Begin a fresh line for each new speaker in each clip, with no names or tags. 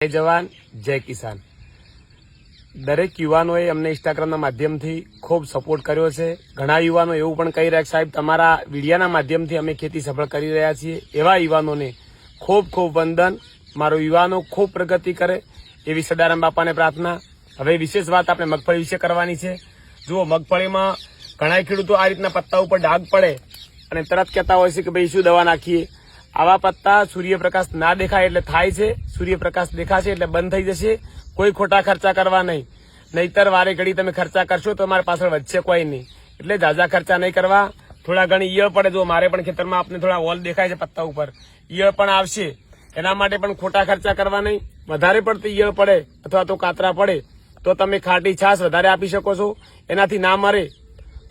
જય જવાન જય કિસાન। દરેક યુવાનોએ અમને ઇન્સ્ટાગ્રામના માધ્યમથી ખૂબ સપોર્ટ કર્યો છે। ઘણા યુવાનો એવું પણ કહી રહ્યા છે, સાહેબ તમારા વિડિયાના માધ્યમથી અમે ખેતી સફળ કરી રહ્યા છીએ। એવા યુવાનોને ખૂબ ખૂબ વંદન। મારો યુવાનો ખૂબ પ્રગતિ કરે એવી સદારામ બાપાને પ્રાર્થના। હવે વિશેષ વાત આપણે મગફળી વિશે કરવાની છે। જુઓ, મગફળીમાં ઘણા ખેડૂતો આ રીતના પત્તા ઉપર ડાઘ પડે અને તરત કહેતા હોય છે કે ભાઈ શું દવા નાખીએ। આવા પત્તા સૂર્યપ્રકાશ ના દેખાય એટલે થાય છે, સૂર્યપ્રકાશ દેખાશે એટલે બંધ થઈ જશે। કોઈ ખોટા ખર્ચા કરવા નહીં, નહીતર વારે ઘડી તમે ખર્ચા કરશો તો તમારી પાછળ વધશે કોઈ નહીં। એટલે ઝાઝા ખર્ચા નહીં કરવા। થોડા ઘણી ઈયળ પડે, જો મારે પણ ખેતરમાં આપને થોડા હોલ દેખાય છે પત્તા ઉપર, ઈયળ પણ આવશે, એના માટે પણ ખોટા ખર્ચા કરવા નહીં। વધારે પડતી ઈયળ પડે અથવા તો કાતરા પડે તો તમે ખાટી છાશ વધારે આપી શકો છો, એનાથી ના મરે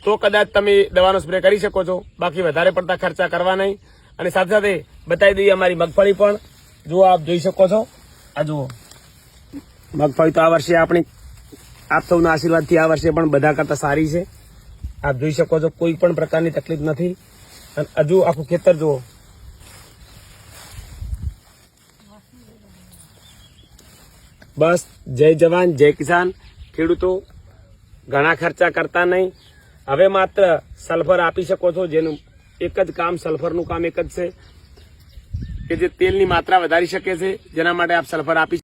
તો કદાચ તમે દવાનો સ્પ્રે કરી શકો છો, બાકી વધારે પડતા ખર્ચા કરવા નહીં। અને સાથે સાથે બતાવી દઈએ અમારી મગફળી પણ, જુઓ આપ જોઈ શકો છો। આ જુઓ મગફળી તો આ વર્ષે આપણી આપ સૌના આશીર્વાદથી આ વર્ષે પણ બધા કરતા સારી છે। આપ જોઈ શકો છો, કોઈ પણ પ્રકારની તકલીફ નથી। અને હજુ આખું ખેતર જુઓ। બસ જય જવાન જય કિસાન। ખેડૂતો ઘણા ખર્ચા કરતા નહીં, હવે માત્ર સલ્ફર આપી શકો છો, જેનું એક જ કામ, સલ્ફરનું કામ એક જ છે કે જે તેલની માત્રા વધારી શકે છે, જેના માટે આપ સલ્ફર આપી